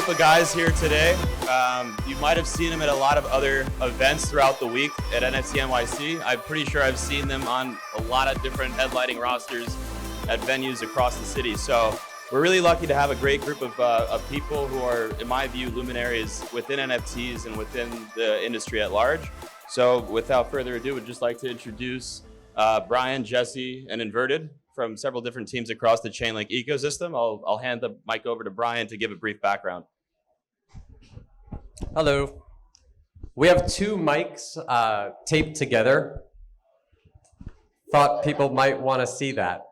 group of guys here today. You might have seen them at a lot of other events throughout the week at NFT NYC. I'm pretty sure I've seen them on a lot of different headlining rosters at venues across the city. So we're really lucky to have a great group of people who are, in my view, luminaries within NFTs and within the industry at large. So without further ado, I'd just like to introduce Brian, Jesse, and Inverted from several different teams across the Chainlink ecosystem. I'll hand the mic over to Brian to give a brief background. Hello. We have two mics taped together. Thought people might want to see that.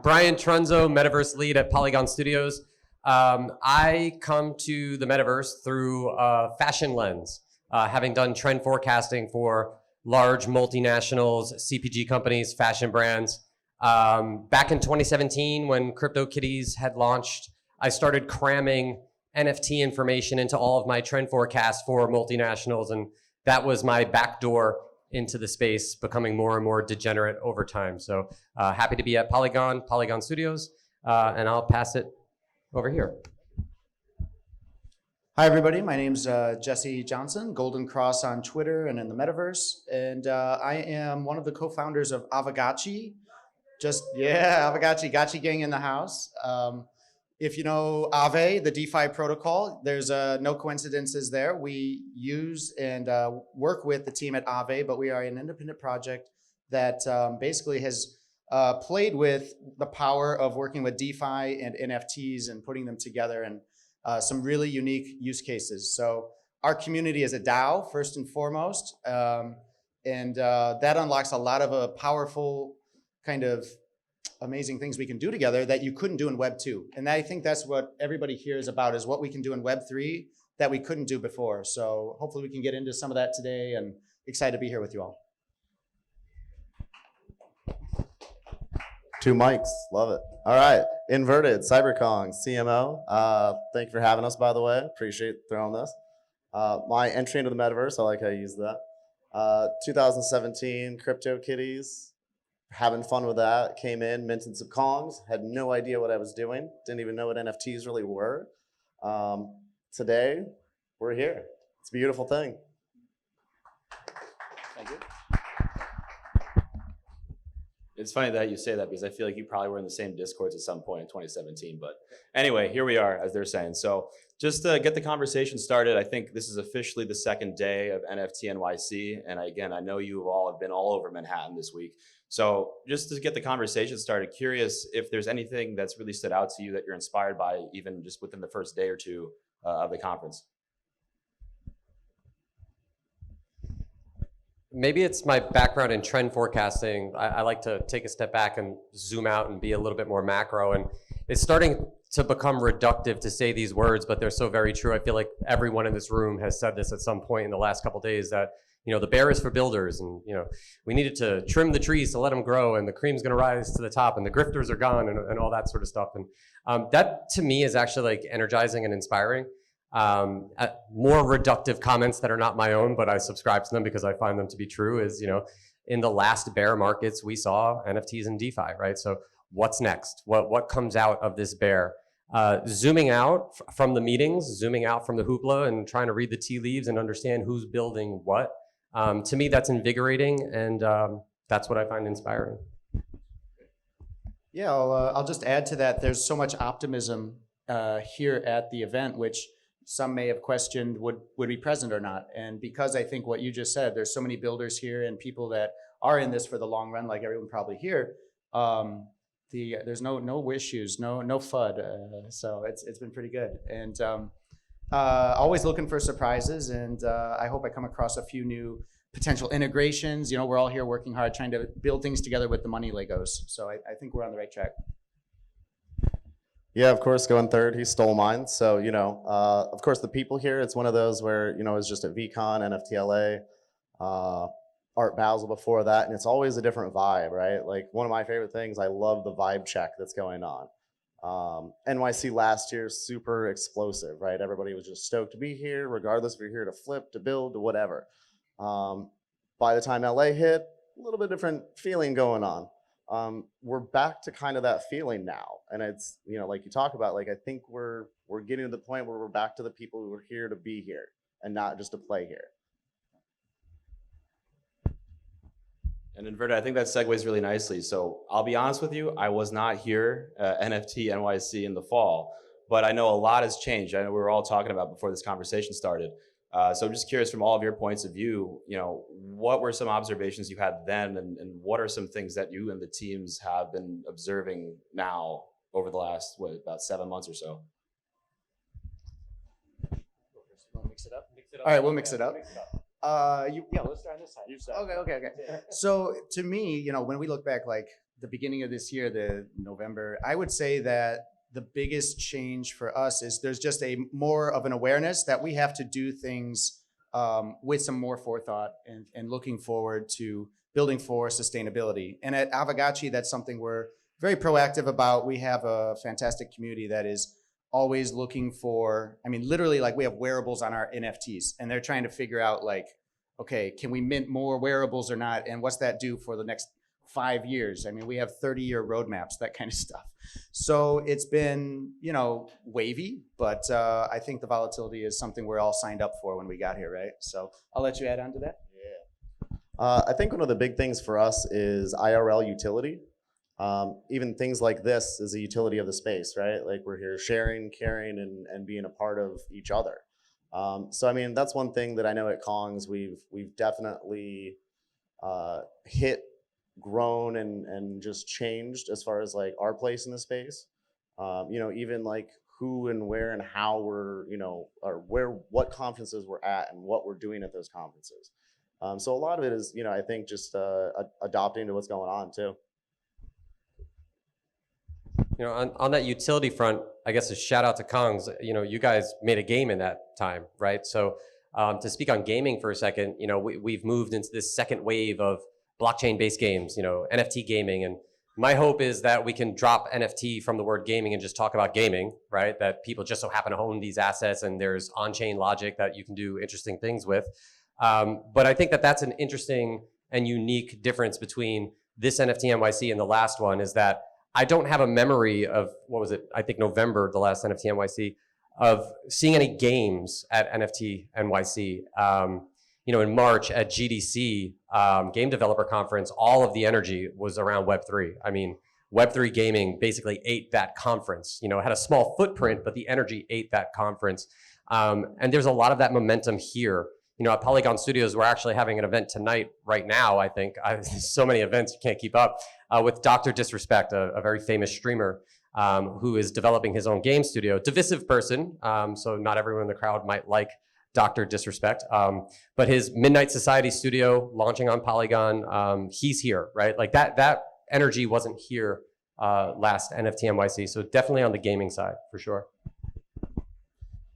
Brian Trunzo, Metaverse lead at Polygon Studios. I come to the Metaverse through a fashion lens, having done trend forecasting for large multinationals, CPG companies, fashion brands. Back in 2017, when CryptoKitties had launched, I started cramming NFT information into all of my trend forecasts for multinationals, and that was my backdoor into the space, becoming more and more degenerate over time. So happy to be at Polygon Studios, and I'll pass it over here. Hi everybody, my name's Jesse Johnson, Golden Cross on Twitter and in the Metaverse, and I am one of the co-founders of Aavegotchi. Aavegotchi, Gotchi gang in the house. If you know Aave, the DeFi protocol, there's no coincidences there. We use and work with the team at Aave, but we are an independent project that basically has played with the power of working with DeFi and NFTs and putting them together in some really unique use cases. So our community is a DAO, first and foremost, and that unlocks a lot of powerful kind of amazing things we can do together that you couldn't do in Web 2. And I think that's what everybody here is about, is what we can do in Web 3 that we couldn't do before. So hopefully we can get into some of that today, and excited to be here with you all. Two mics, love it. All right, Inverted, CyberKongz, CMO. Thank you for having us, by the way. Appreciate throwing this. My entry into the Metaverse, I like how you use that. 2017, CryptoKitties. Having fun with that, came in, minted some Kongs, had no idea what I was doing, didn't even know what NFTs really were. Today, we're here. It's a beautiful thing. Thank you. It's funny that you say that because I feel like you probably were in the same Discords at some point in 2017. But anyway, here we are, as they're saying. So just to get the conversation started, I think this is officially the second day of NFT NYC. And again, I know you all have been all over Manhattan this week. So just to get the conversation started, curious if there's anything that's really stood out to you that you're inspired by, even just within the first day or two of the conference. Maybe it's my background in trend forecasting. I like to take a step back and zoom out and be a little bit more macro. And it's starting to become reductive to say these words, but they're so very true. I feel like everyone in this room has said this at some point in the last couple of days, that the bear is for builders, and we needed to trim the trees to let them grow, and the cream's going to rise to the top, and the grifters are gone, and all that sort of stuff. And that to me is actually like energizing and inspiring. More reductive comments that are not my own, but I subscribe to them because I find them to be true, is in the last bear markets we saw NFTs and DeFi, right? So what's next? What comes out of this bear? Zooming out from the meetings, zooming out from the hoopla, and trying to read the tea leaves and understand who's building what. To me, that's invigorating, and that's what I find inspiring. Yeah, I'll just add to that. There's so much optimism here at the event, which some may have questioned would be present or not. And because I think what you just said, there's so many builders here and people that are in this for the long run, like everyone probably here. There's no issues, no FUD. So it's been pretty good. And always looking for surprises, and I hope I come across a few new potential integrations. We're all here working hard, trying to build things together with the money Legos. So I think we're on the right track. Yeah, of course, going third, he stole mine. So, of course, the people here, it's one of those where, it's just at VCon, NFTLA, Art Basel before that, and it's always a different vibe, right? Like, one of my favorite things, I love the vibe check that's going on. NYC last year, super explosive, right? Everybody was just stoked to be here, regardless if you're here to flip, to build, to whatever. By the time LA hit, a little bit different feeling going on. we're back to kind of that feeling now. And it's, like you talk about, like, I think we're getting to the point where we're back to the people who are here to be here and not just to play here. And Inverted, I think that segues really nicely. So I'll be honest with you, I was not here at NFT NYC in the fall, but I know a lot has changed. I know we were all talking about before this conversation started. So I'm just curious from all of your points of view, what were some observations you had then, and what are some things that you and the teams have been observing now over the last, about 7 months or so? Mix it up? All right, we'll mix it up. Let's start on this side. Okay. So to me, when we look back, like the beginning of this year, the November, I would say that the biggest change for us is there's just a more of an awareness that we have to do things with some more forethought and looking forward to building for sustainability. And at Aavegotchi, that's something we're very proactive about. We have a fantastic community that is always looking for, literally, like, we have wearables on our NFTs, and they're trying to figure out, like, okay, can we mint more wearables or not? And what's that do for the next 5 years? We have 30-year roadmaps, that kind of stuff. So it's been, wavy, but I think the volatility is something we're all signed up for when we got here, right? So I'll let you add on to that. Yeah. I think one of the big things for us is IRL utility. Even things like this is a utility of the space, right? Like, we're here sharing, caring, and being a part of each other. So that's one thing that I know at Kongz we've definitely hit, grown, and just changed as far as, like, our place in the space. Even like who and where and how we're, or what conferences we're at and what we're doing at those conferences. So a lot of it is, I think just adopting to what's going on too. On that utility front, I guess a shout out to Kongz. You guys made a game in that time, right? So to speak on gaming for a second, we've moved into this second wave of blockchain-based games, NFT gaming. And my hope is that we can drop NFT from the word gaming and just talk about gaming, right? That people just so happen to own these assets, and there's on-chain logic that you can do interesting things with. But I think that that's an interesting and unique difference between this NFT NYC and the last one, is that I don't have a memory of, what was it? I think November, the last NFT NYC, of seeing any games at NFT NYC. In March at GDC, Game Developer Conference, all of the energy was around Web3. Web3 gaming basically ate that conference. It had a small footprint, but the energy ate that conference. And there's a lot of that momentum here. At Polygon Studios, we're actually having an event tonight, right now, I think. So many events, you can't keep up, with Dr. Disrespect, a very famous streamer who is developing his own game studio. Divisive person, so not everyone in the crowd might like Dr. Disrespect, but his Midnight Society studio launching on Polygon, he's here, right? Like that energy wasn't here last NFT NYC, so definitely on the gaming side, for sure.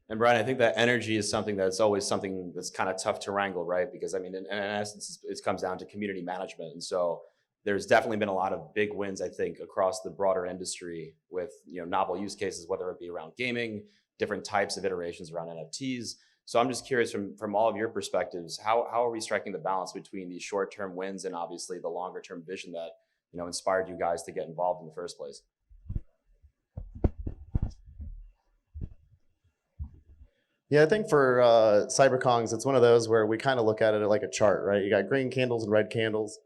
And Brian, I think that energy is something that's always something that's kind of tough to wrangle, right? Because in essence, it comes down to community management. And so there's definitely been a lot of big wins, I think, across the broader industry with novel use cases, whether it be around gaming, different types of iterations around NFTs. So I'm just curious from all of your perspectives, how are we striking the balance between these short-term wins and obviously the longer-term vision that inspired you guys to get involved in the first place? Yeah, I think for CyberKongz, it's one of those where we kind of look at it like a chart, right? You got green candles and red candles.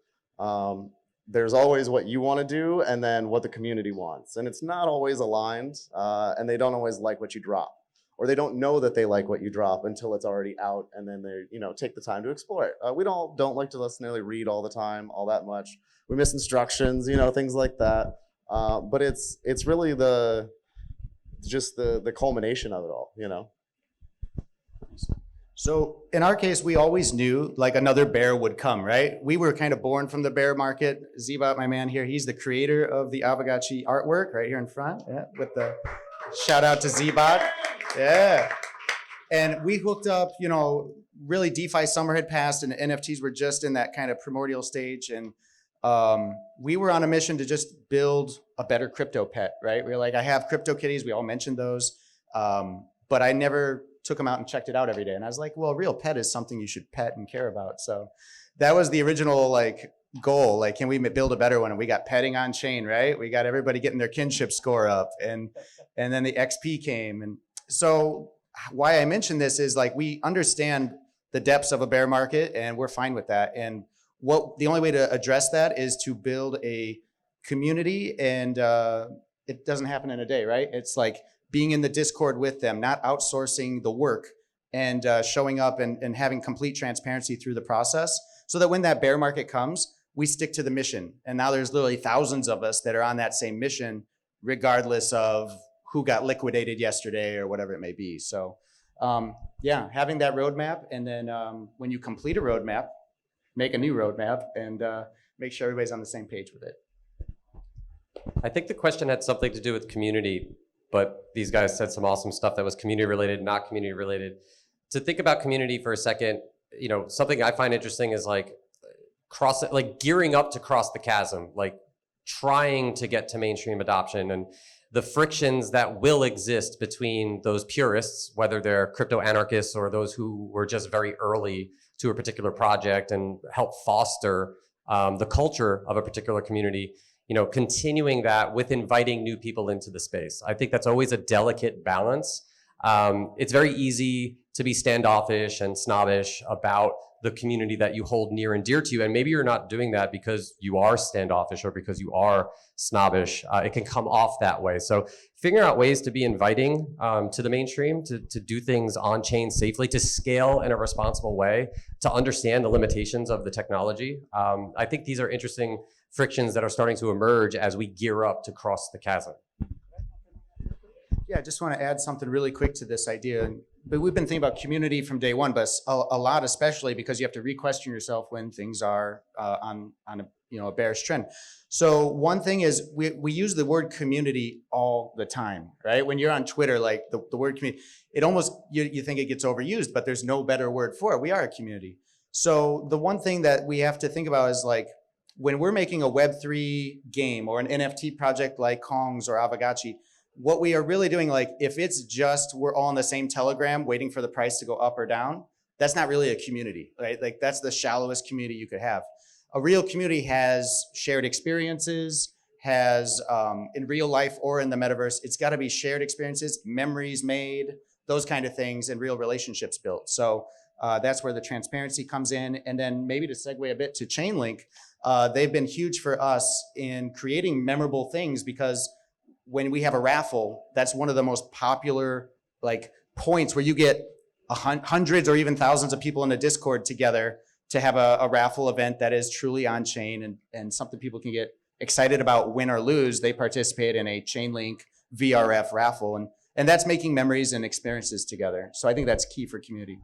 There's always what you want to do and then what the community wants. And it's not always aligned, and they don't always like what you drop. Or they don't know that they like what you drop until it's already out, and then they take the time to explore it. We don't like to necessarily read all the time, all that much. We miss instructions, things like that. But it's really the culmination of it all, So in our case, we always knew like another bear would come, right? We were kind of born from the bear market. Zebot, my man here, he's the creator of the Aavegotchi artwork right here in front. Yeah, with the shout out to Zebot. Yeah. And we hooked up, really DeFi summer had passed and NFTs were just in that kind of primordial stage. And we were on a mission to just build a better crypto pet, right? We were like, I have crypto kitties. We all mentioned those. But I never took them out and checked it out every day. And I was like, well, a real pet is something you should pet and care about. So that was the original goal. Like, can we build a better one? And we got petting on chain, right? We got everybody getting their kinship score up, and then the XP came. And so why I mention this is like, we understand the depths of a bear market, and we're fine with that. And the only way to address that is to build a community, and it doesn't happen in a day, right? It's like being in the Discord with them, not outsourcing the work, and showing up and having complete transparency through the process, so that when that bear market comes, we stick to the mission. And now there's literally thousands of us that are on that same mission, regardless of who got liquidated yesterday or whatever it may be. So yeah, having that roadmap, and then when you complete a roadmap, make a new roadmap, and make sure everybody's on the same page with it. I think the question had something to do with community, but these guys said some awesome stuff that was community related, not community related. To think about community for a second, you know, something I find interesting is like gearing up to cross the chasm, like trying to get to mainstream adoption, and the frictions that will exist between those purists, whether they're crypto anarchists or those who were just very early to a particular project and help foster the culture of a particular community, you know, continuing that with inviting new people into the space. I think that's always a delicate balance. It's very easy to be standoffish and snobbish about the community that you hold near and dear to you. And maybe you're not doing that because you are standoffish or because you are snobbish. It can come off that way. So figuring out ways to be inviting to the mainstream, to do things on chain safely, to scale in a responsible way, to understand the limitations of the technology. I think these are interesting frictions that are starting to emerge as we gear up to cross the chasm. Yeah, I just want to add something really quick to this idea. But we've been thinking about community from day one, but a lot, especially because you have to re-question yourself when things are on a bearish trend. So one thing is we use the word community all the time, right? When you're on Twitter, like the word community, it almost, you think it gets overused, but there's no better word for it. We are a community. So the one thing that we have to think about is like, when we're making a Web3 game or an NFT project like Kongz or Aavegotchi, what we are really doing, like if it's just we're all on the same Telegram waiting for the price to go up or down, that's not really a community, right? Like that's the shallowest community you could have. A real community has shared experiences, has in real life or in the metaverse, it's got to be shared experiences, memories made, those kind of things, and real relationships built. So that's where the transparency comes in. And then maybe to segue a bit to Chainlink, they've been huge for us in creating memorable things, because when we have a raffle, that's one of the most popular like points where you get hundreds or even thousands of people in a Discord together to have a raffle event that is truly on chain and something people can get excited about. Win or lose, they participate in a Chainlink VRF raffle, and that's making memories and experiences together. So I think that's key for community.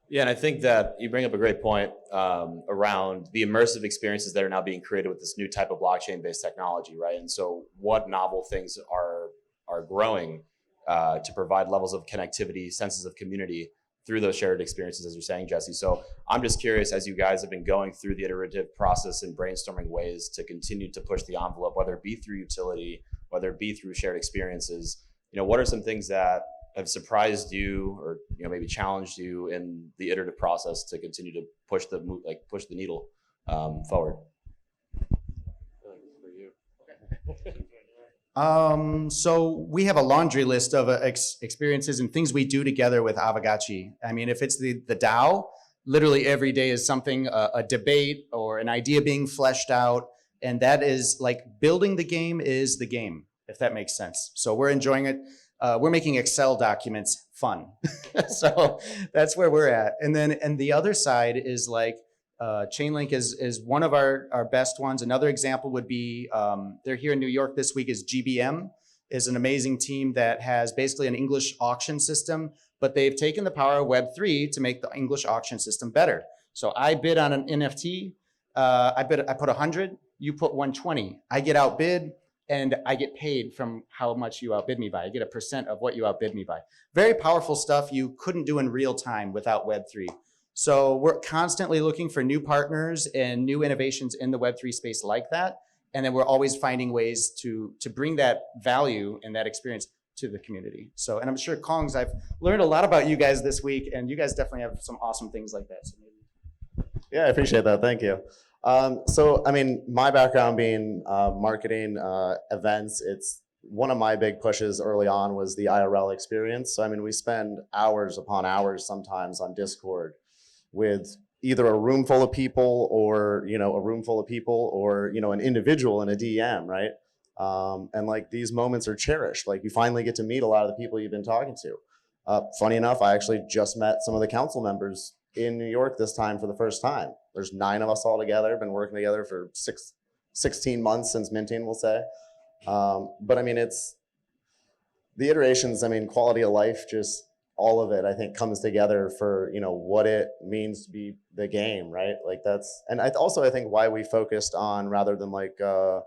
Yeah, and I think that you bring up a great point around the immersive experiences that are now being created with this new type of blockchain-based technology, right? And so what novel things are growing to provide levels of connectivity, senses of community through those shared experiences, as you're saying, Jesse. So I'm just curious, as you guys have been going through the iterative process and brainstorming ways to continue to push the envelope, whether it be through utility, whether it be through shared experiences, you know, what are some things that have surprised you, or maybe challenged you in the iterative process to continue to push the needle forward? So we have a laundry list of experiences and things we do together with Aavegotchi. I mean, if it's the DAO, literally every day is something, a debate or an idea being fleshed out, and that is like building the game is the game, if that makes sense. So we're enjoying it. We're making Excel documents fun. So that's where we're at. And the other side is like, Chainlink is one of our best ones. Another example would be, they're here in New York this week, is GBM, is an amazing team that has basically an English auction system, but they've taken the power of Web3 to make the English auction system better. So I bid on an NFT, I put 100, you put 120, I get outbid, and I get paid from how much you outbid me by. I get a % of what you outbid me by. Very powerful stuff you couldn't do in real time without Web3. So we're constantly looking for new partners and new innovations in the Web3 space like that. And then we're always finding ways to bring that value and that experience to the community. So, and I'm sure Kongz, I've learned a lot about you guys this week, and you guys definitely have some awesome things like that. So maybe. Yeah, I appreciate that. Thank you. So, I mean, my background being marketing events, it's one of my big pushes early on was the IRL experience. So, I mean, we spend hours upon hours sometimes on Discord with either a room full of people or, a room full of people or, an individual in a DM, right? And like these moments are cherished. Like you finally get to meet a lot of the people you've been talking to. Funny enough, I actually just met some of the council members in New York this time for the first time. There's 9 of us all together, been working together for 16 months since minting, we'll say. But I mean, it's the iterations, I mean, quality of life, just all of it, I think comes together for, what it means to be the game, right? Like that's, and I think why we focused on rather than like, I'll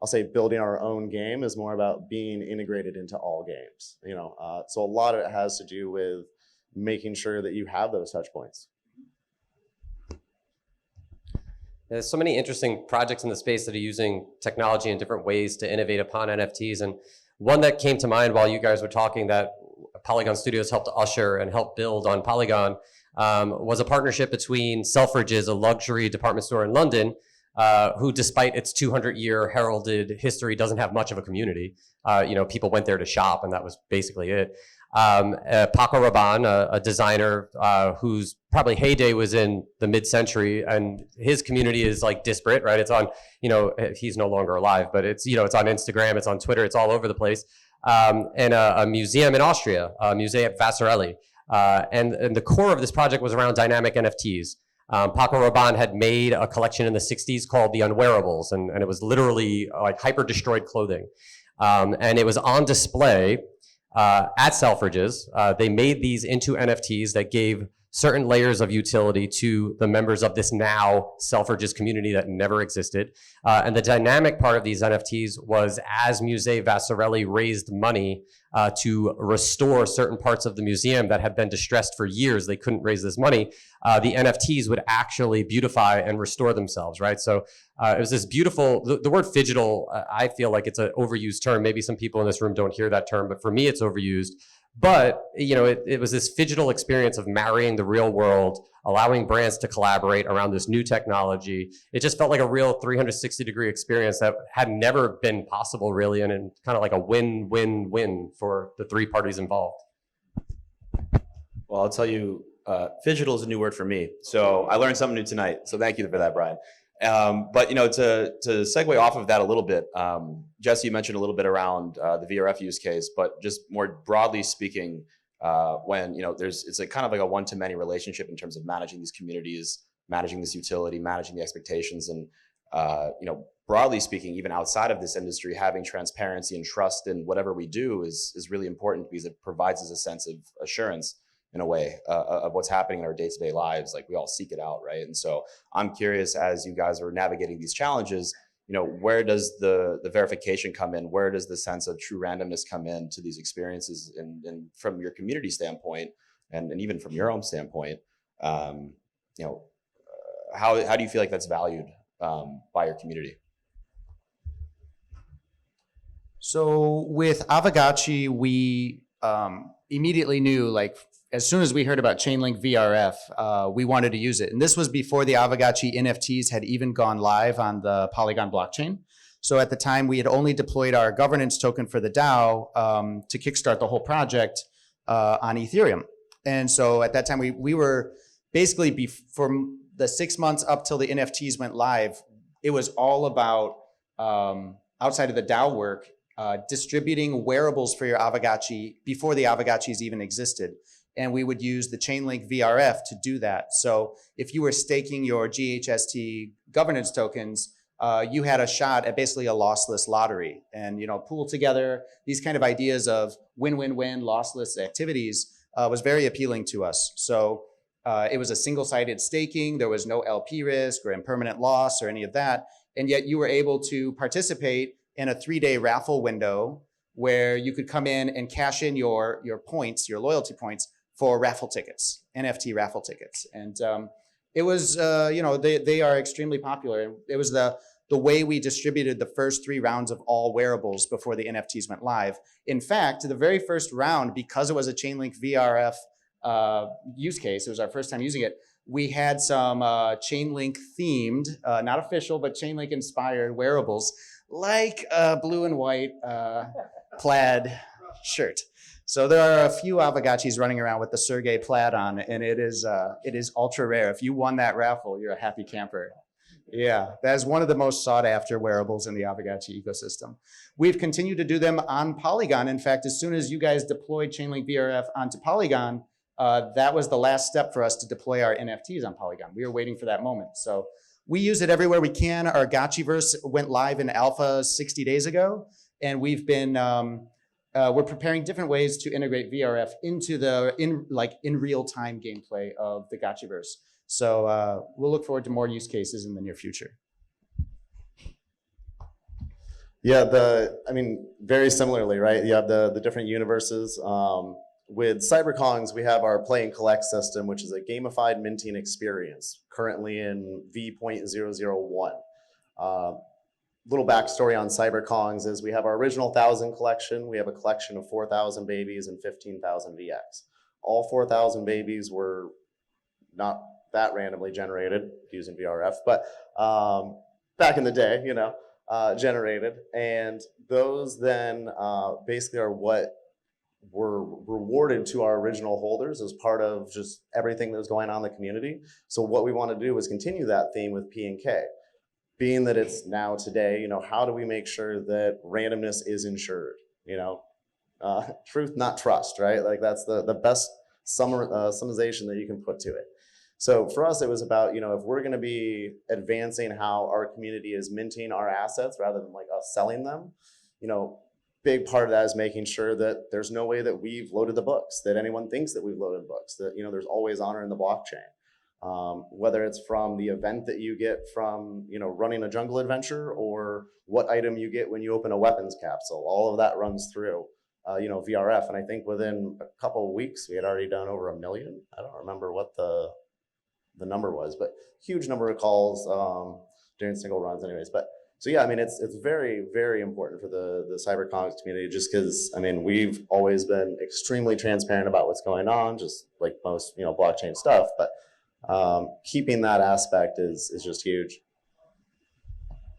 say building our own game is more about being integrated into all games, so a lot of it has to do with making sure that you have those touch points. There's so many interesting projects in the space that are using technology in different ways to innovate upon NFTs. And one that came to mind while you guys were talking that Polygon Studios helped usher and help build on Polygon was a partnership between Selfridges, a luxury department store in London, who despite its 200-year heralded history doesn't have much of a community. People went there to shop and that was basically it. Paco Rabanne, a designer whose probably heyday was in the mid-century, and his community is like disparate, right? It's on, he's no longer alive, but it's, it's on Instagram, it's on Twitter, it's all over the place. And a museum in Austria, Museum Vasarely. And the core of this project was around dynamic NFTs. Paco Rabanne had made a collection in the 60s called the Unwearables, and it was literally like hyper-destroyed clothing. And it was on display at Selfridges. They made these into NFTs that gave certain layers of utility to the members of this now Selfridges community that never existed. And the dynamic part of these NFTs was as Musée Vasarely raised money to restore certain parts of the museum that had been distressed for years, they couldn't raise this money, the NFTs would actually beautify and restore themselves, right? So it was this beautiful, the word phygital, I feel like it's an overused term. Maybe some people in this room don't hear that term, but for me it's overused. But it was this phygital experience of marrying the real world, allowing brands to collaborate around this new technology. It just felt like a real 360-degree experience that had never been possible, really, and kind of like a win-win-win for the 3 parties involved. Well, I'll tell you, phygital is a new word for me. So I learned something new tonight. So thank you for that, Brian. But to segue off of that a little bit, Jesse, you mentioned a little bit around the VRF use case, but just more broadly speaking, when it's a kind of like a one-to-many relationship in terms of managing these communities, managing this utility, managing the expectations, and broadly speaking, even outside of this industry, having transparency and trust in whatever we do is really important because it provides us a sense of assurance in a way of what's happening in our day-to-day lives. Like we all seek it out, right? And so I'm curious, as you guys are navigating these challenges, where does the verification come in? Where does the sense of true randomness come in to these experiences? And from your community standpoint, and even from your own standpoint, how do you feel like that's valued by your community? So with Aavegotchi, we immediately knew, like, as soon as we heard about Chainlink VRF, we wanted to use it. And this was before the Aavegotchi NFTs had even gone live on the Polygon blockchain. So at the time, we had only deployed our governance token for the DAO to kickstart the whole project on Ethereum. And so at that time, we were basically, from the 6 months up till the NFTs went live, it was all about, outside of the DAO work, distributing wearables for your Aavegotchi before the Aavegotchis even existed. And we would use the Chainlink VRF to do that. So if you were staking your GHST governance tokens, you had a shot at basically a lossless lottery. And pool together these kind of ideas of win-win-win lossless activities was very appealing to us. So it was a single-sided staking. There was no LP risk or impermanent loss or any of that. And yet you were able to participate in a 3-day raffle window where you could come in and cash in your points, your loyalty points, for raffle tickets, NFT raffle tickets. And it was, they are extremely popular. It was the way we distributed the first 3 rounds of all wearables before the NFTs went live. In fact, the very first round, because it was a Chainlink VRF use case, it was our first time using it, we had some Chainlink themed, not official, but Chainlink inspired wearables, like a blue and white plaid shirt. So there are a few Aavegotchis running around with the Sergey plaid on, and it is ultra rare. If you won that raffle, you're a happy camper. Yeah, that is one of the most sought after wearables in the Aavegotchi ecosystem. We've continued to do them on Polygon. In fact, as soon as you guys deployed Chainlink VRF onto Polygon, that was the last step for us to deploy our NFTs on Polygon. We were waiting for that moment. So we use it everywhere we can. Our Gotchiverse went live in alpha 60 days ago, and we've been we're preparing different ways to integrate VRF into in real-time gameplay of the Gotchiverse. So we'll look forward to more use cases in the near future. Yeah, very similarly, right? You have the different universes. With CyberKongz, we have our play and collect system, which is a gamified minting experience, currently in V.001. Little backstory on CyberKongz is we have our original 1,000 collection. We have a collection of 4,000 babies and 15,000 VX. All 4,000 babies were not that randomly generated using VRF, but back in the day, generated. And those then basically are what were rewarded to our original holders as part of just everything that was going on in the community. So what we want to do is continue that theme with P and K. Being that it's now today, how do we make sure that randomness is ensured? Truth, not trust, right? Like that's the best summarization that you can put to it. So for us, it was about, if we're going to be advancing how our community is minting our assets rather than like us selling them, big part of that is making sure that there's no way that we've loaded the books, that anyone thinks that we've loaded the books, that, there's always honor in the blockchain. Whether it's from the event that you get from, running a jungle adventure or what item you get when you open a weapons capsule, all of that runs through, VRF. And I think within a couple of weeks, we had already done over 1 million. I don't remember what the number was, but huge number of calls during single runs anyways. But so, yeah, it's very, very important for the CyberKongz community just because, we've always been extremely transparent about what's going on, just like most, blockchain stuff. But keeping that aspect is just huge.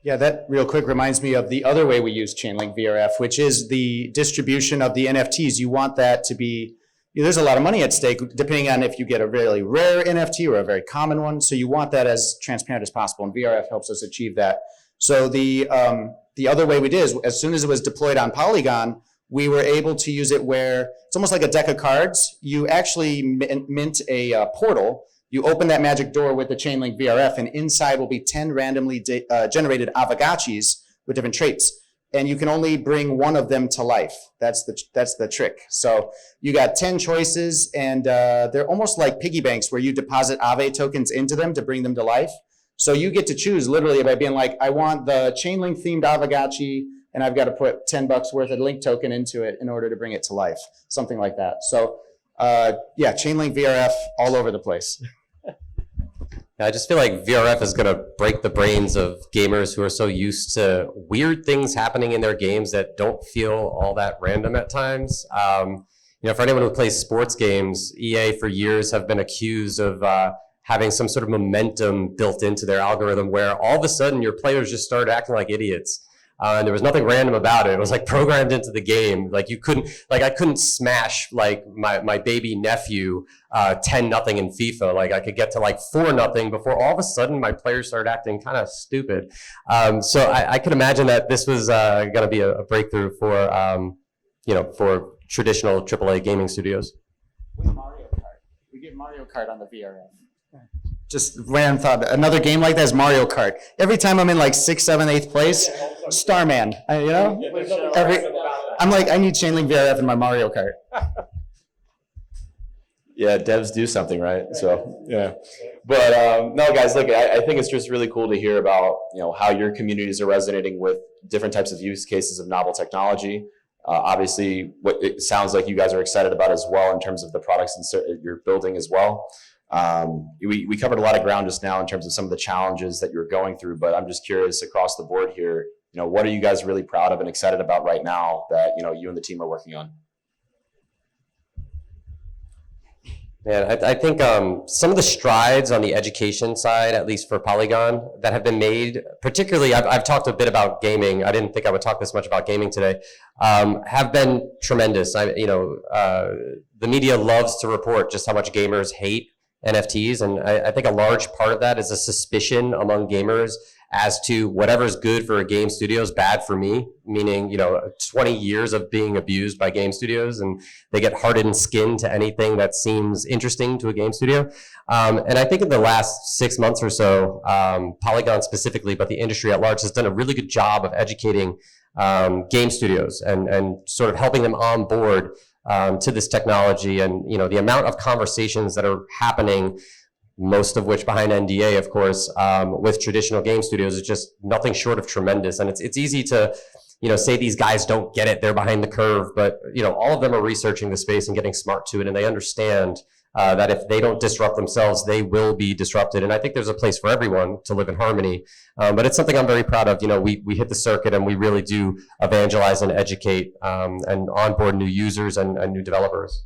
Yeah, that real quick reminds me of the other way we use Chainlink VRF, which is the distribution of the NFTs. You want that to be, there's a lot of money at stake depending on if you get a really rare NFT or a very common one. So you want that as transparent as possible, and VRF helps us achieve that. So the other way we did is as soon as it was deployed on Polygon, we were able to use it where it's almost like a deck of cards. You actually mint a portal. You open that magic door with the Chainlink VRF, and inside will be 10 randomly generated Aavegotchis with different traits. And you can only bring one of them to life. That's the trick. So you got 10 choices, and they're almost like piggy banks where you deposit Aave tokens into them to bring them to life. So you get to choose literally by being like, I want the Chainlink themed Aavegotchi, and I've got to put $10 worth of link token into it in order to bring it to life, something like that. So yeah, Chainlink VRF all over the place. I just feel like VRF is going to break the brains of gamers who are so used to weird things happening in their games that don't feel all that random at times. For anyone who plays sports games, EA for years have been accused of having some sort of momentum built into their algorithm where all of a sudden your players just started acting like idiots. And there was nothing random about it. It was like programmed into the game. Like I couldn't smash like my baby nephew 10-0 in FIFA. Like I could get to like 4-0 before all of a sudden my players started acting kind of stupid. So I could imagine that this was going to be a breakthrough for for traditional AAA gaming studios. With Mario Kart, we get Mario Kart on the VRF. Just random thought. Another game like that is Mario Kart. Every time I'm in like 6th, 7th, 8th place, Starman. I'm like, I need Chainlink VRF in my Mario Kart. Yeah, devs do something, right? So yeah, but no, guys, look, I think it's just really cool to hear about how your communities are resonating with different types of use cases of novel technology. Obviously, what it sounds like you guys are excited about as well in terms of the products you're building as well. We covered a lot of ground just now in terms of some of the challenges that you're going through, but I'm just curious across the board here, what are you guys really proud of and excited about right now that, you and the team are working on? Man, I think some of the strides on the education side, at least for Polygon, that have been made, particularly, I've talked a bit about gaming. I didn't think I would talk this much about gaming today, have been tremendous. The media loves to report just how much gamers hate NFTs, and I think a large part of that is a suspicion among gamers as to whatever's good for a game studio is bad for me, meaning, 20 years of being abused by game studios, and they get hardened skin to anything that seems interesting to a game studio. And I think in the last 6 months or so, Polygon specifically, but the industry at large, has done a really good job of educating game studios and sort of helping them on board to this technology. And, the amount of conversations that are happening, most of which behind NDA, of course, with traditional game studios, is just nothing short of tremendous. And it's easy to, say these guys don't get it, they're behind the curve, but, all of them are researching the space and getting smart to it, and they understand that if they don't disrupt themselves, they will be disrupted. And I think there's a place for everyone to live in harmony. But it's something I'm very proud of. We hit the circuit and we really do evangelize and educate and onboard new users and new developers.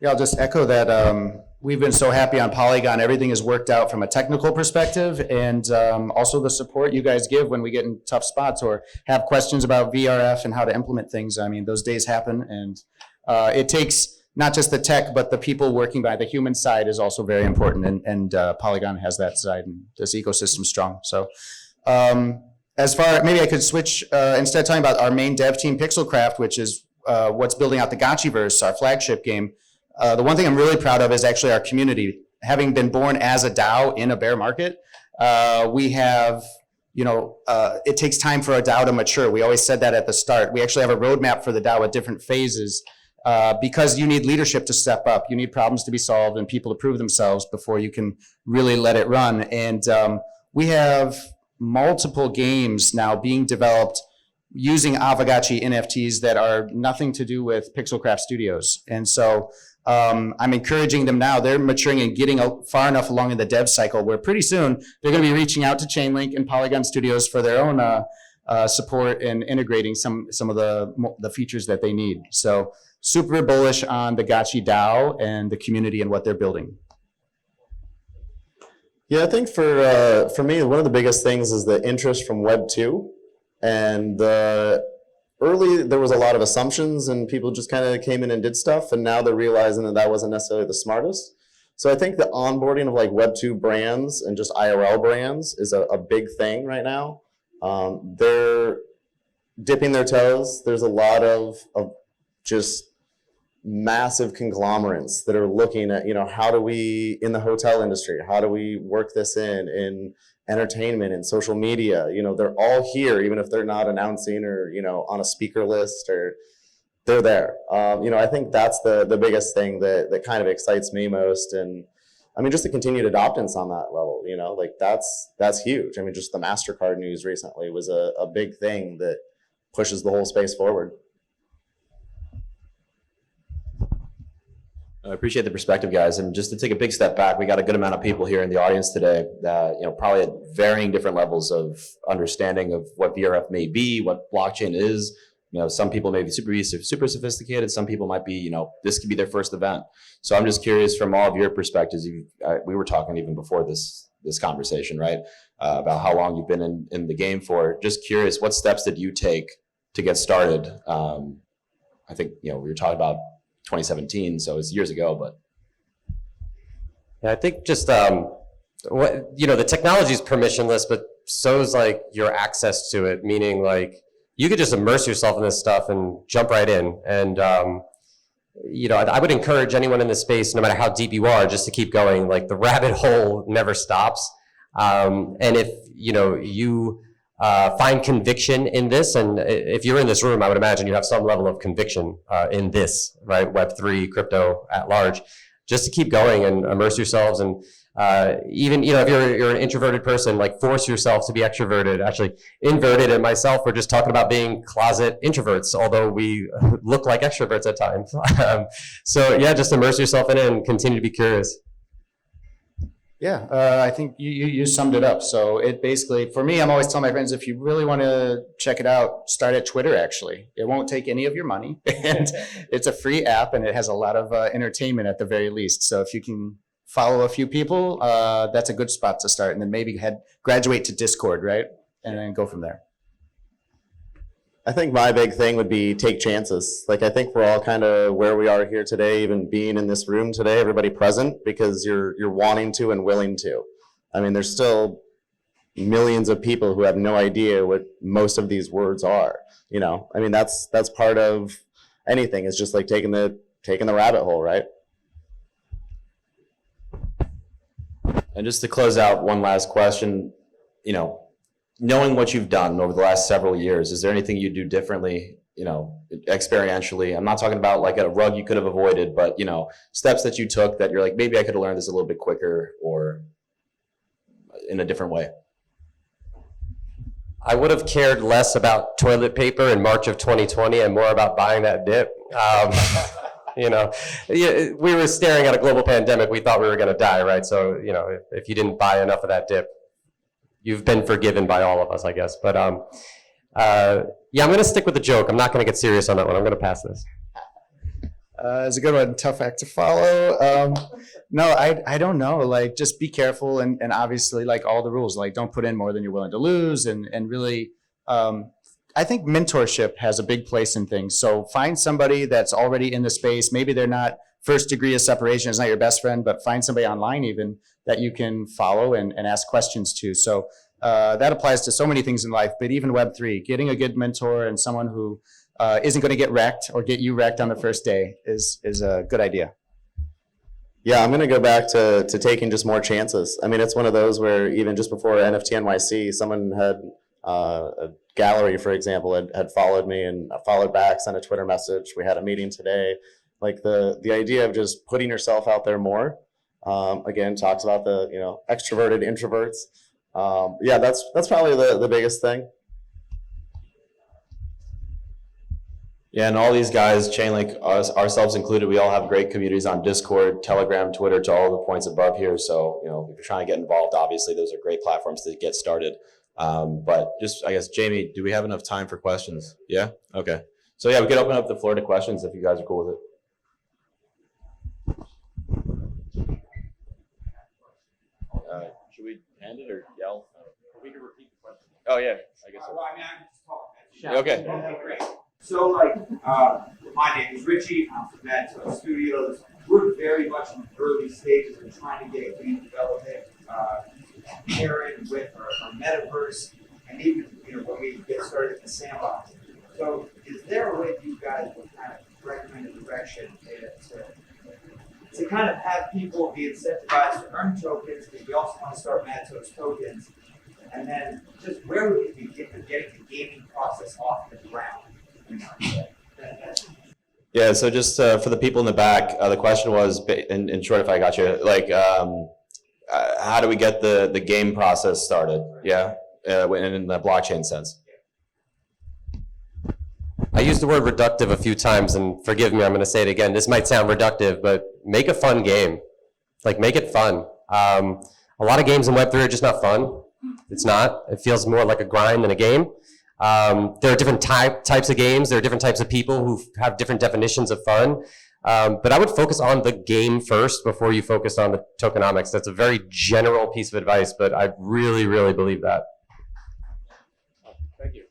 Yeah, I'll just echo that. We've been so happy on Polygon. Everything has worked out from a technical perspective, and also the support you guys give when we get in tough spots or have questions about VRF and how to implement things. I mean, those days happen, and it takes not just the tech, but the people working by the human side is also very important, and Polygon has that side, and this ecosystem strong. So as far, maybe I could switch, instead of talking about our main dev team, Pixelcraft, which is what's building out the Gotchiverse, our flagship game. The one thing I'm really proud of is actually our community. Having been born as a DAO in a bear market, we have, it takes time for a DAO to mature. We always said that at the start. We actually have a roadmap for the DAO at different phases because you need leadership to step up. You need problems to be solved and people to prove themselves before you can really let it run. And we have multiple games now being developed using Aavegotchi NFTs that are nothing to do with Pixelcraft Studios. And so I'm encouraging them now. They're maturing and getting far enough along in the dev cycle where pretty soon they're going to be reaching out to Chainlink and Polygon Studios for their own support and integrating some of the features that they need. So super bullish on the Gotchi DAO and the community and what they're building. Yeah, I think for me, one of the biggest things is the interest from Web 2. And early, there was a lot of assumptions and people just kind of came in and did stuff, and now they're realizing that that wasn't necessarily the smartest. So I think the onboarding of like Web 2 brands and just IRL brands is a big thing right now. They're dipping their toes. There's a lot of just massive conglomerates that are looking at, how do we, in the hotel industry, how do we work this in entertainment and social media? They're all here, even if they're not announcing or, on a speaker list, or they're there. I think that's the biggest thing that kind of excites me most. And I mean, just the continued adoptance on that level, like that's huge. I mean, just the MasterCard news recently was a big thing that pushes the whole space forward. I appreciate the perspective, guys. And just to take a big step back, we got a good amount of people here in the audience today that, probably at varying different levels of understanding of what VRF may be, what blockchain is. Some people may be super sophisticated. Some people might be, this could be their first event. So I'm just curious from all of your perspectives. We were talking even before this conversation, right? About how long you've been in the game for. Just curious, what steps did you take to get started? I think, we were talking about 2017, so it's years ago, but. Yeah, I think just, the technology is permissionless, but so is like your access to it, meaning like you could just immerse yourself in this stuff and jump right in. And, I would encourage anyone in this space, no matter how deep you are, just to keep going. Like the rabbit hole never stops. And if, you find conviction in this, and if you're in this room, I would imagine you have some level of conviction in this, right? Web3, crypto at large, just to keep going and immerse yourselves. And even, if you're an introverted person, like force yourself to be extroverted. Actually, Inverted and myself were just talking about being closet introverts, although we look like extroverts at times. So yeah, just immerse yourself in it and continue to be curious. Yeah, I think you summed it up. So it basically, for me, I'm always telling my friends, if you really want to check it out, start at Twitter, actually. It won't take any of your money. And it's a free app, and it has a lot of entertainment at the very least. So if you can follow a few people, that's a good spot to start. And then maybe graduate to Discord, right? And then go from there. I think my big thing would be take chances. Like, I think we're all kind of where we are here today, even being in this room today, everybody present, because you're wanting to and willing to. I mean, there's still millions of people who have no idea what most of these words are. You know, I mean, that's part of anything. It's just like taking the rabbit hole, right? And just to close out, one last question, you know, knowing what you've done over the last several years, is there anything you do differently, you know, experientially? I'm not talking about like a rug you could have avoided, but, you know, steps that you took that you're like, maybe I could have learned this a little bit quicker or in a different way. I would have cared less about toilet paper in March of 2020 and more about buying that dip. You know, we were staring at a global pandemic. We thought we were going to die, right? So, you know, if you didn't buy enough of that dip, you've been forgiven by all of us, I guess. But yeah, I'm going to stick with the joke. I'm not going to get serious on that one. I'm going to pass this. It's a good one. Tough act to follow. No, I don't know. Like, just be careful and obviously, like, all the rules. Like, don't put in more than you're willing to lose. And really, I think mentorship has a big place in things. So find somebody that's already in the space. Maybe they're not first degree of separation, is not your best friend, but find somebody online even that you can follow and ask questions to. So that applies to so many things in life, but even Web3, getting a good mentor and someone who isn't going to get wrecked or get you wrecked on the first day is a good idea. Yeah, I'm going to go back to taking just more chances. I mean, it's one of those where even just before NFT NYC, someone had a gallery, for example, had followed me and followed back, sent a Twitter message. We had a meeting today. Like the idea of just putting yourself out there more. Again, talks about the, you know, extroverted introverts. Yeah, that's probably the biggest thing. Yeah, and all these guys, Chainlink, ourselves included, we all have great communities on Discord, Telegram, Twitter, to all the points above here. So, you know, if you're trying to get involved, obviously those are great platforms to get started. But just, I guess, Jamie, do we have enough time for questions? Yeah? Okay. So yeah, we could open up the floor to questions if you guys are cool with it. Should we hand it or yell? We can repeat the question. Oh yeah, I guess so. Well, I mean, I can just talk. Okay. Great. So, like, my name is Richie. I'm from Untitled Studios. We're very much in the early stages of trying to get game development pairing with our Metaverse, and even, you know, when we get started in the sandbox. So, is there a way you guys would kind of recommend a direction to kind of have people be incentivized to earn tokens, because we also want to start Matos tokens, and then just where would we begin getting the gaming process off the ground? Yeah, so just for the people in the back, the question was, in short, if I got you, like, how do we get the game process started? Yeah, in the blockchain sense. I used the word reductive a few times, and forgive me, I'm going to say it again. This might sound reductive, but make a fun game. Like, make it fun. A lot of games in Web3 are just not fun. It's not. It feels more like a grind than a game. There are different types of games. There are different types of people who have different definitions of fun. But I would focus on the game first before you focus on the tokenomics. That's a very general piece of advice, but I really, really believe that. Thank you.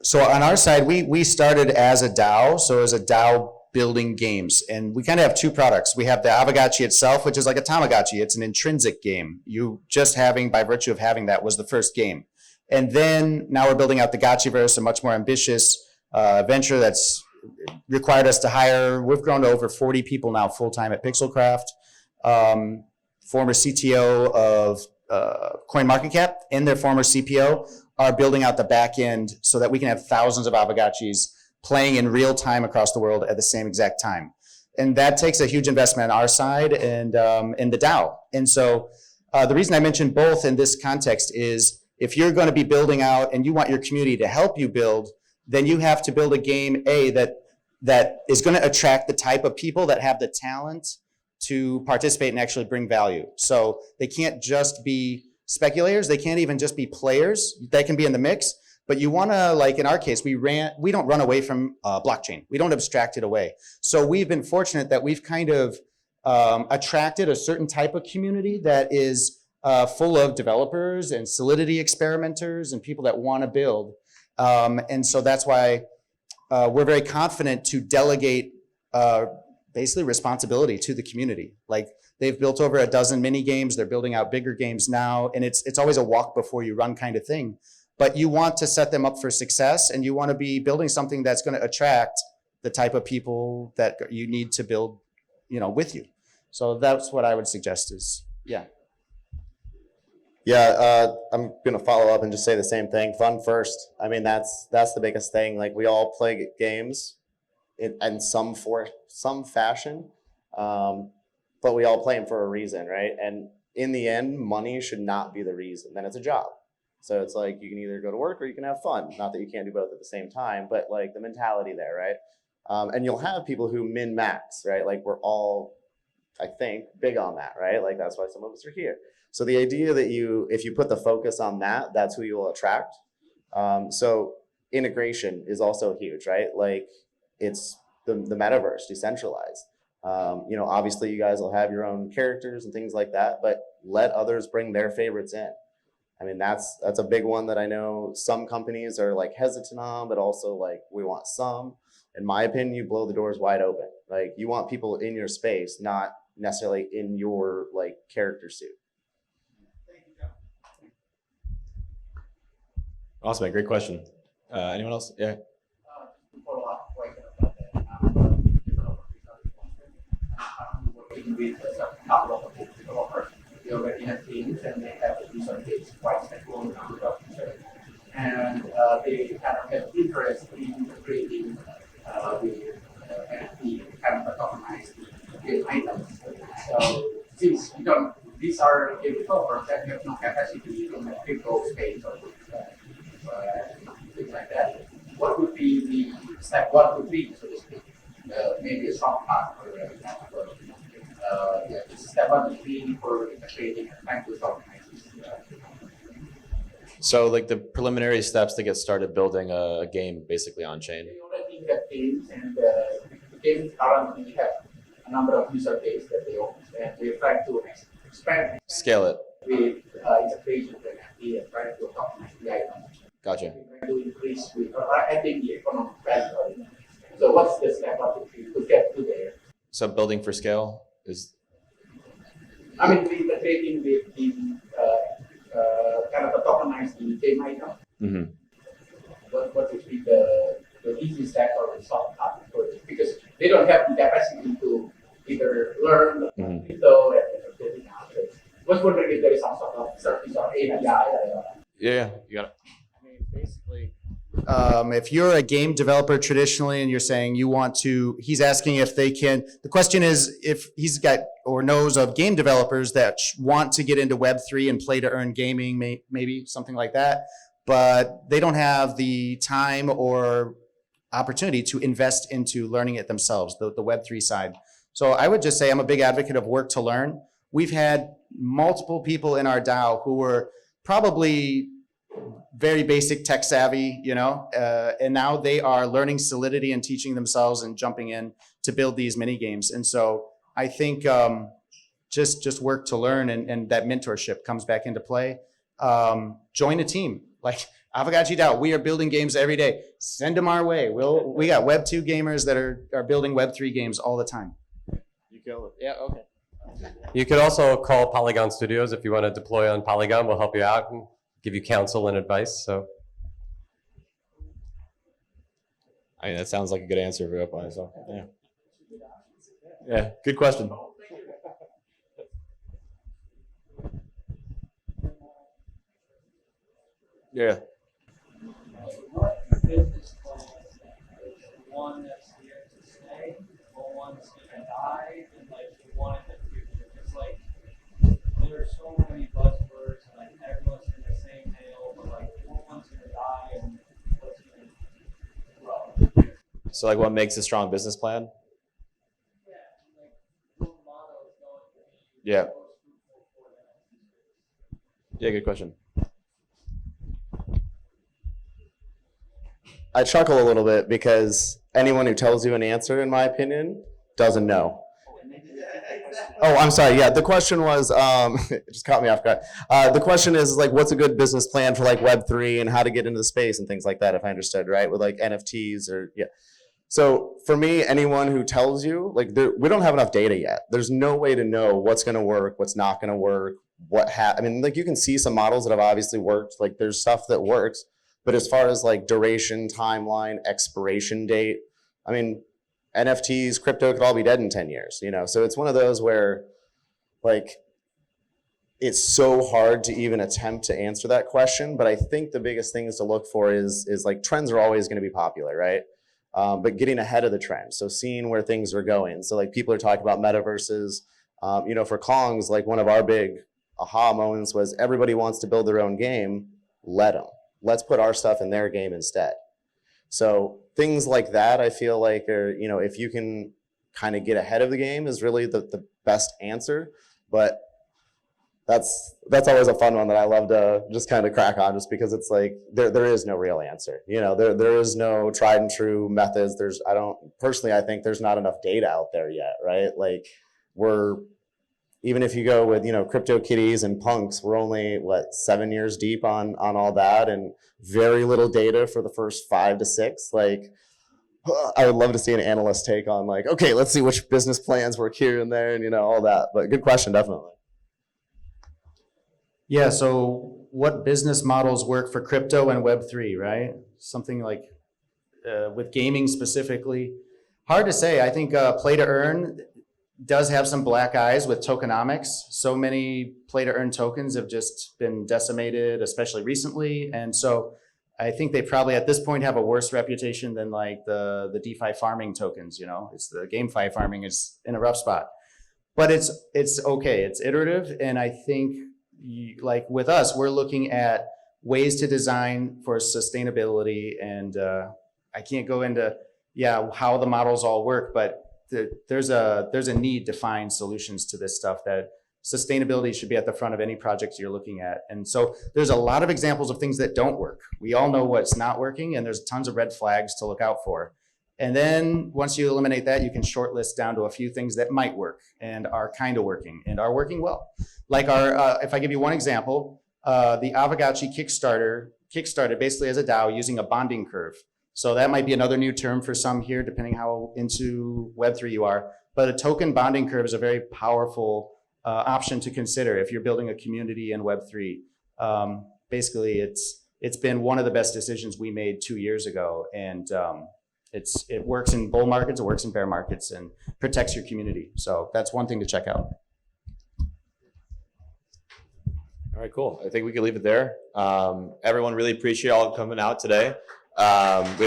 So on our side, we started as a DAO, so as a DAO building games, and we kind of have two products. We have the Aavegotchi itself, which is like a Tamagotchi. It's an intrinsic game. You just having, by virtue of having that, was the first game. And then now we're building out the Gotchiverse, a much more ambitious venture that's required us to hire. We've grown to over 40 people now full-time at Pixelcraft. Former CTO of CoinMarketCap and their former CPO are building out the back end so that we can have thousands of Aavegotchis playing in real time across the world at the same exact time. And that takes a huge investment on our side and in the DAO. And so the reason I mentioned both in this context is if you're going to be building out and you want your community to help you build, then you have to build a game, that is going to attract the type of people that have the talent to participate and actually bring value. So they can't just be speculators. They can't even just be players. They can be in the mix. But you want to, like in our case, we don't run away from blockchain. We don't abstract it away. So we've been fortunate that we've kind of attracted a certain type of community that is full of developers and Solidity experimenters and people that want to build. And so that's why we're very confident to delegate basically responsibility to the community. Like they've built over a dozen mini games. They're building out bigger games now. And it's always a walk before you run kind of thing. But you want to set them up for success, and you want to be building something that's going to attract the type of people that you need to build, with you. So that's what I would suggest is, yeah. Yeah, I'm gonna follow up and just say the same thing. Fun first. I mean, that's the biggest thing. Like we all play games in some fashion, but we all play them for a reason, right? And in the end, money should not be the reason. Then it's a job. So it's like you can either go to work or you can have fun. Not that you can't do both at the same time, but like the mentality there, right? And you'll have people who min-max, right? Like we're all, I think, big on that, right? Like that's why some of us are here. So the idea that if you put the focus on that, that's who you will attract. So integration is also huge, right? Like it's the metaverse, decentralized. Obviously you guys will have your own characters and things like that, but let others bring their favorites in. I mean, that's a big one that I know some companies are like hesitant on, but also like we want some. In my opinion, you blow the doors wide open. Like you want people in your space, not necessarily in your like character suit. Awesome, man. Great question. Anyone else? Yeah. Working with a couple of developers, they already have teams and they have a user base quite stable number of users, and they kind of have interest in creating the NFT kind of tokenized game items. So since these are game developers that have no capacity in the crypto space or things like that, what would be the step? What would be, so to speak, maybe a soft path or step one would be for creating a trying to tokenize this. So like the preliminary steps to get started building a game basically on chain. They already have games, and the games currently have a number of user base that they own, and they're trying to expand Scale it. with integration with NFT and trying to tokenize the item. Gotcha. Trying to increase with adding the economic value. So what's the step up to get to there? So building for scale is. I mean, integrating with the kind of a tokenized game item. Mm-hmm. What would be the easy step or the soft path for this? Because they don't have the capacity to either learn crypto and everything else. What's wondering if there is some sort of service or API? Yeah, you got it. I mean, basically, if you're a game developer traditionally and you're saying you want to, he's asking if they can, the question is if he's got or knows of game developers that want to get into Web3 and play to earn gaming, maybe something like that, but they don't have the time or opportunity to invest into learning it themselves, the Web3 side. So I would just say I'm a big advocate of work to learn. We've had multiple people in our DAO who were probably very basic tech savvy, and now they are learning Solidity and teaching themselves and jumping in to build these mini games. And so I think just work to learn, and that mentorship comes back into play. Join a team like Aavegotchi DAO. We are building games every day. Send them our way. We got Web 2 gamers that are building Web 3 games all the time. You kill it. Yeah. Okay. You could also call Polygon Studios if you want to deploy on Polygon. We'll help you out and give you counsel and advice. So, I mean, that sounds like a good answer for up on myself. Yeah. Yeah. Good question. Yeah. What business plan is the one that's here to stay, the one that's gonna die, and like the one in the future? It's like there are so many buzzwords, and like everyone's in the same hail, but like what one's gonna die and what's gonna grow? So like what makes a strong business plan? Yeah, like role models Yeah. Yeah, good question. I chuckle a little bit because anyone who tells you an answer, in my opinion, doesn't know. Oh, I'm sorry. Yeah, the question was, it just caught me off guard. The question is like, what's a good business plan for like Web3 and how to get into the space and things like that, if I understood, right? With like NFTs or, yeah. So for me, anyone who tells you, like, we don't have enough data yet. There's no way to know what's going to work, what's not going to work, I mean, like, you can see some models that have obviously worked. Like, there's stuff that works. But as far as like duration, timeline, expiration date, I mean, NFTs, crypto could all be dead in 10 years, you know? So it's one of those where, like, it's so hard to even attempt to answer that question. But I think the biggest things to look for is like, trends are always going to be popular, right? But getting ahead of the trend. So seeing where things are going. So like, people are talking about metaverses. You know, for Kongz, like, one of our big aha moments was everybody wants to build their own game. Let them. Let's put our stuff in their game instead. So things like that, I feel like, are, you know, if you can kind of get ahead of the game is really the best answer. But that's always a fun one that I love to just kind of crack on, just because it's like, there is no real answer. You know, there is no tried and true methods. I think there's not enough data out there yet, right? Like, even if you go with, you know, CryptoKitties and punks, we're only, what, 7 years deep on all that, and very little data for the first 5 to 6. Like, I would love to see an analyst take on, like, okay, let's see which business plans work here and there, and, you know, all that. But good question, definitely. Yeah, so what business models work for crypto and Web3, right? Something like with gaming specifically. Hard to say. I think play to earn does have some black eyes with tokenomics. So many play to earn tokens have just been decimated, especially recently. And so I think they probably at this point have a worse reputation than like the DeFi farming tokens, you know? It's the GameFi farming is in a rough spot. But it's okay, it's iterative. And I think like with us, we're looking at ways to design for sustainability. And I can't go into, how the models all work, but there's a need to find solutions to this stuff. That sustainability should be at the front of any project you're looking at. And so there's a lot of examples of things that don't work. We all know what's not working, and there's tons of red flags to look out for. And then once you eliminate that, you can shortlist down to a few things that might work and are kind of working and are working well. Like if I give you one example, the Aavegotchi kickstarted basically as a DAO using a bonding curve. So that might be another new term for some here, depending how into Web3 you are. But a token bonding curve is a very powerful option to consider if you're building a community in Web3. Basically, it's been one of the best decisions we made 2 years ago. And it works in bull markets, it works in bear markets, and protects your community. So that's one thing to check out. All right, cool. I think we can leave it there. Everyone, really appreciate all coming out today. We have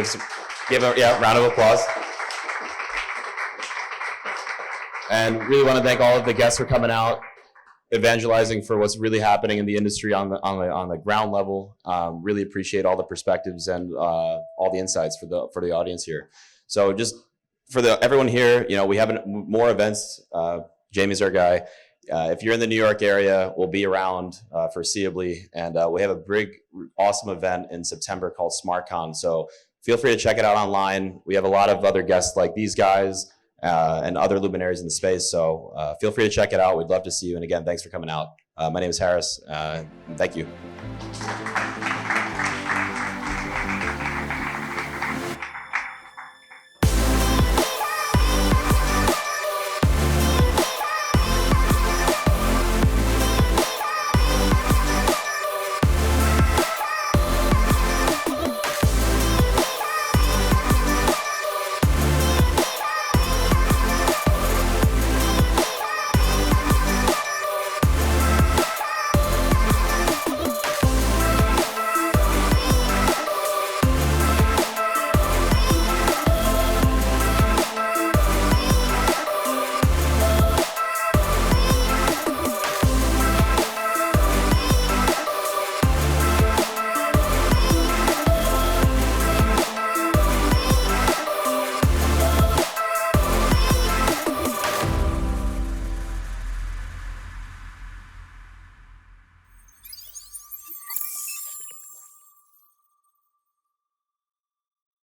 give a round of applause. And really want to thank all of the guests for coming out, evangelizing for what's really happening in the industry on the ground level. Really appreciate all the perspectives and all the insights for the audience here. So just for everyone here, you know, we have more events. Jamie's our guy. If you're in the New York area, we'll be around foreseeably, and we have a big, awesome event in September called SmartCon. So feel free to check it out online. We have a lot of other guests like these guys and other luminaries in the space. So feel free to check it out. We'd love to see you. And again, thanks for coming out. My name is Harris. Thank you.